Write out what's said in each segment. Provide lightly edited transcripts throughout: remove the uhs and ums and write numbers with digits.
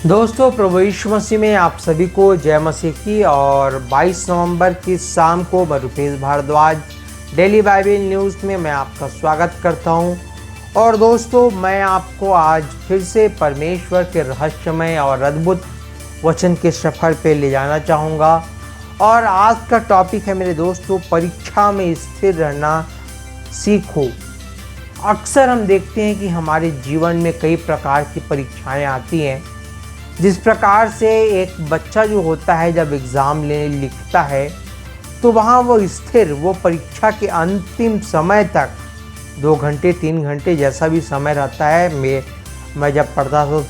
दोस्तों, प्रभु यीशु मसीह में आप सभी को जय मसीह की। और 22 नवंबर की शाम को मैं Rupesh Bhardwaj daily Bible news में मैं आपका स्वागत करता हूं। और दोस्तों, मैं आपको आज फिर से परमेश्वर के रहस्यमय और अद्भुत वचन के सफ़र पे ले जाना चाहूँगा। और आज का टॉपिक है मेरे दोस्तों, परीक्षा में स्थिर रहना सीखो। अक्सर हम देखते हैं कि हमारे जीवन में कई प्रकार की परीक्षाएं आती हैं। जिस प्रकार से एक बच्चा जो होता है जब एग्ज़ाम लेने लिखता है तो वहाँ वो स्थिर, वो परीक्षा के अंतिम समय तक 2 घंटे 3 घंटे जैसा भी समय रहता है, मैं जब पढ़ता था तो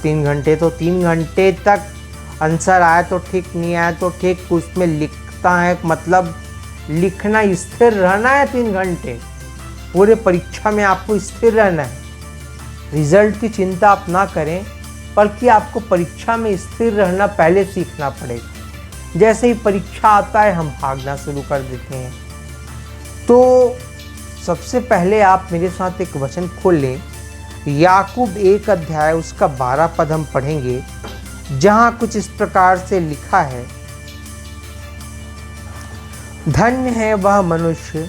3 घंटे तक आंसर आया तो ठीक, नहीं आया तो ठीक, उसमें लिखता है, मतलब लिखना, स्थिर रहना है 3 घंटे। पूरे परीक्षा में आपको स्थिर रहना है। रिजल्ट की चिंता आप ना करें, बल्कि आपको परीक्षा में स्थिर रहना पहले सीखना पड़ेगा। जैसे ही परीक्षा आता है हम भागना शुरू कर देते हैं। तो सबसे पहले आप मेरे साथ एक वचन खोल लें, याकूब 1 अध्याय उसका 12 पद हम पढ़ेंगे, जहाँ कुछ इस प्रकार से लिखा है, धन्य है वह मनुष्य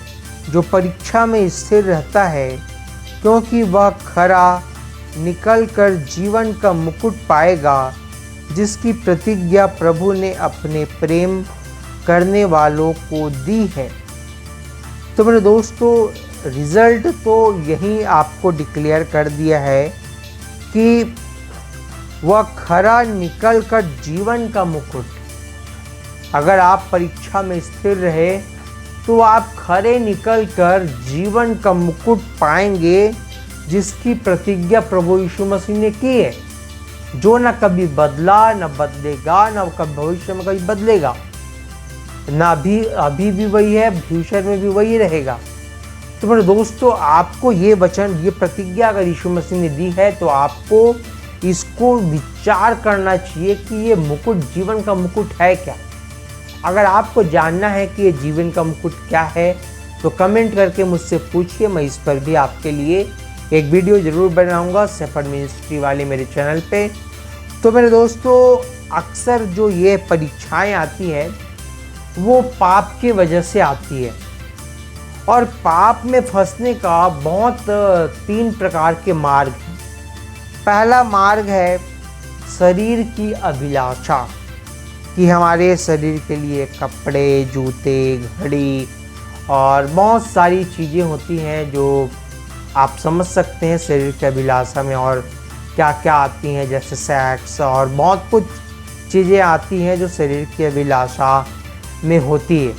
जो परीक्षा में स्थिर रहता है, क्योंकि वह खरा निकल कर जीवन का मुकुट पाएगा, जिसकी प्रतिज्ञा प्रभु ने अपने प्रेम करने वालों को दी है। तो मेरे दोस्तों, रिजल्ट तो यही आपको डिक्लेयर कर दिया है कि वह खरा निकल कर जीवन का मुकुट। अगर आप परीक्षा में स्थिर रहे तो आप खरे निकल कर जीवन का मुकुट पाएंगे, जिसकी प्रतिज्ञा प्रभु यीशु मसीह ने की है, जो न कभी बदला, न बदलेगा, न कभी भविष्य में कभी बदलेगा, ना अभी भी वही है, फ्यूचर में भी वही रहेगा। तो मेरे दोस्तों, आपको ये वचन, ये प्रतिज्ञा अगर यीशु मसीह ने दी है तो आपको इसको विचार करना चाहिए कि ये मुकुट, जीवन का मुकुट है क्या। अगर आपको जानना है कि ये जीवन का मुकुट क्या है तो कमेंट करके मुझसे पूछिए, मैं इस पर भी आपके लिए एक वीडियो ज़रूर बनाऊंगा शेफर्ड मिनिस्ट्री वाले मेरे चैनल पे। तो मेरे दोस्तों, अक्सर जो ये परीक्षाएं आती हैं वो पाप की वजह से आती है। और पाप में फंसने का बहुत 3 प्रकार के मार्ग हैं। पहला मार्ग है शरीर की अभिलाषा, कि हमारे शरीर के लिए कपड़े, जूते, घड़ी और बहुत सारी चीज़ें होती हैं जो आप समझ सकते हैं शरीर की अभिलाषा में, और क्या क्या आती हैं, जैसे सेक्स और बहुत कुछ चीज़ें आती हैं जो शरीर की अभिलाषा में होती है।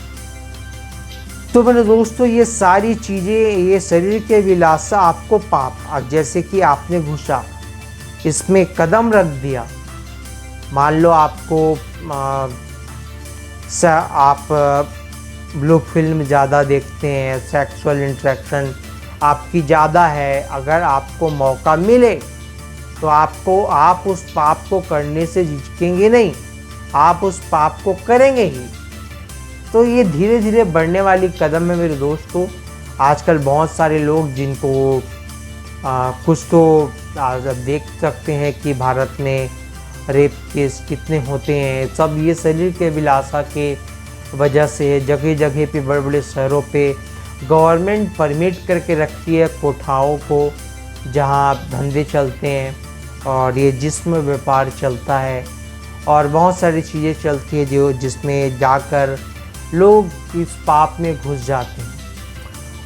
तो मेरे दोस्तों, ये सारी चीज़ें, ये शरीर की अभिलाषा आपको पाप, अब जैसे कि आपने घुसा, इसमें कदम रख दिया, मान लो आपको आप ब्लू फिल्म ज़्यादा देखते हैं, सेक्सुअल इंटरेक्शन आपकी ज़्यादा है, अगर आपको मौका मिले तो आप उस पाप को करने से झिझकेंगे नहीं, आप उस पाप को करेंगे ही। तो ये धीरे धीरे बढ़ने वाली कदम है मेरे दोस्तों। आजकल बहुत सारे लोग जिनको कुछ तो आज देख सकते हैं कि भारत में रेप केस कितने होते हैं, सब ये शरीर के अभिलाषा के वजह से। जगह जगह पे, बड़े बड़े शहरों पे गवर्नमेंट परमिट करके रखती है कोठाओं को, जहां धंधे चलते हैं और ये जिस्म व्यापार चलता है, और बहुत सारी चीज़ें चलती है जिसमें जाकर लोग इस पाप में घुस जाते हैं।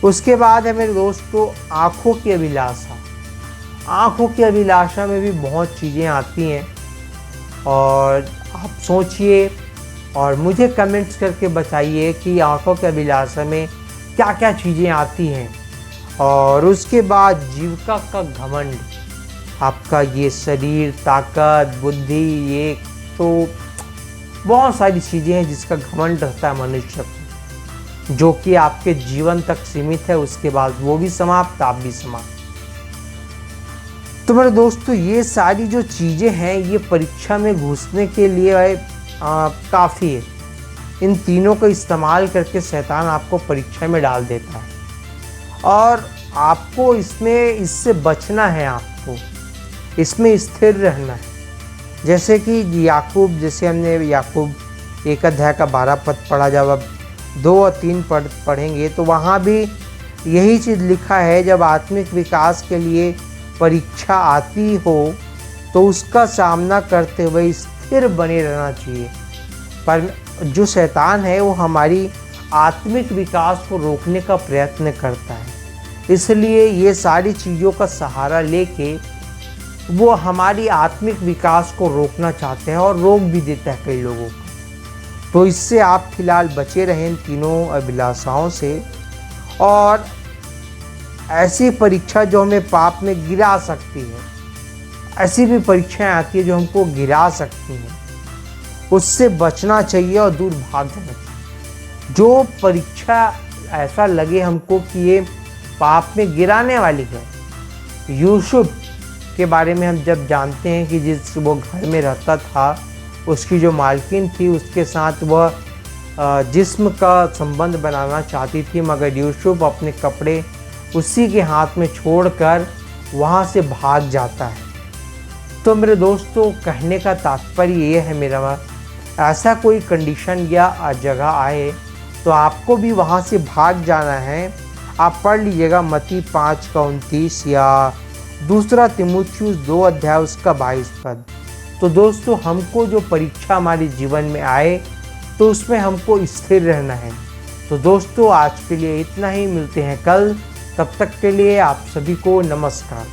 उसके बाद है मेरे दोस्तों आँखों की अभिलाषा। आँखों की अभिलाषा में भी बहुत चीज़ें आती हैं, और आप सोचिए और मुझे कमेंट्स करके बताइए कि आँखों की अभिलाषा में क्या क्या चीज़ें आती हैं। और उसके बाद जीविका का घमंड, आपका ये शरीर, ताकत, बुद्धि, ये तो बहुत सारी चीज़ें हैं जिसका घमंड रहता है मनुष्य को, जो कि आपके जीवन तक सीमित है, उसके बाद वो भी समाप्त, आप भी समाप्त। तो मेरे दोस्तों, ये सारी जो चीज़ें हैं ये परीक्षा में घुसने के लिए काफ़ी है। इन तीनों का इस्तेमाल करके शैतान आपको परीक्षा में डाल देता है, और आपको इससे बचना है, आपको इसमें स्थिर रहना है। जैसे कि याकूब, जैसे हमने याकूब 1 अध्याय का 12 पद पढ़ा, जब अब 2 और 3 पद पढ़ेंगे तो वहाँ भी यही चीज़ लिखा है, जब आत्मिक विकास के लिए परीक्षा आती हो तो उसका सामना करते हुए स्थिर बने रहना चाहिए। पर जो शैतान है वो हमारी आत्मिक विकास को रोकने का प्रयत्न करता है, इसलिए ये सारी चीज़ों का सहारा लेके वो हमारी आत्मिक विकास को रोकना चाहते हैं और रोक भी देता है कई लोगों को। तो इससे आप फिलहाल बचे रहें इन तीनों अभिलाषाओं से। और ऐसी परीक्षा जो हमें पाप में गिरा सकती है, ऐसी भी परीक्षाएं आती है जो हमको गिरा सकती हैं, उससे बचना चाहिए और दूर भाग जाना चाहिए। जो परीक्षा ऐसा लगे हमको कि ये पाप में गिराने वाली है, यूसुफ के बारे में हम जब जानते हैं कि जिस वो घर में रहता था उसकी जो मालकिन थी उसके साथ वह जिस्म का संबंध बनाना चाहती थी, मगर यूसुफ अपने कपड़े उसी के हाथ में छोड़कर वहाँ से भाग जाता है। तो मेरे दोस्तों, कहने का तात्पर्य ये है मेरा, ऐसा कोई कंडीशन या जगह आए तो आपको भी वहाँ से भाग जाना है। आप पढ़ लीजिएगा मत्ती 5:29 या 2 तीमुथियुस 2 अध्याय उसका 22 पद। तो दोस्तों, हमको जो परीक्षा हमारे जीवन में आए तो उसमें हमको स्थिर रहना है। तो दोस्तों, आज के लिए इतना ही, मिलते हैं कल। तब तक के लिए आप सभी को नमस्कार।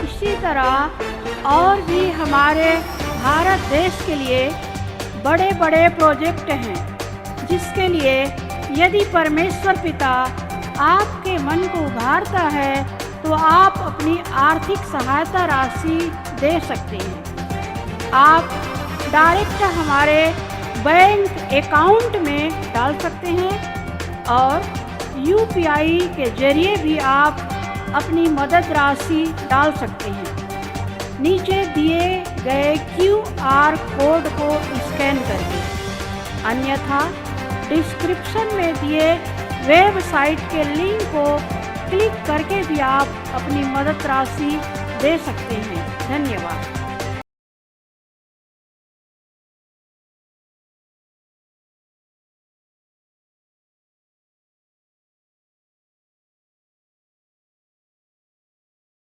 इसी तरह और भी हमारे भारत देश के लिए बड़े बड़े प्रोजेक्ट हैं, जिसके लिए यदि परमेश्वर पिता आपके मन को उभारता है तो आप अपनी आर्थिक सहायता राशि दे सकते हैं। आप डायरेक्ट हमारे बैंक अकाउंट में डाल सकते हैं और UPI के जरिए भी आप अपनी मदद राशि डाल सकते हैं। नीचे दिए गए QR कोड को स्कैन करके, अन्यथा डिस्क्रिप्शन में दिए वेबसाइट के लिंक को क्लिक करके भी आप अपनी मदद राशि दे सकते हैं। धन्यवाद।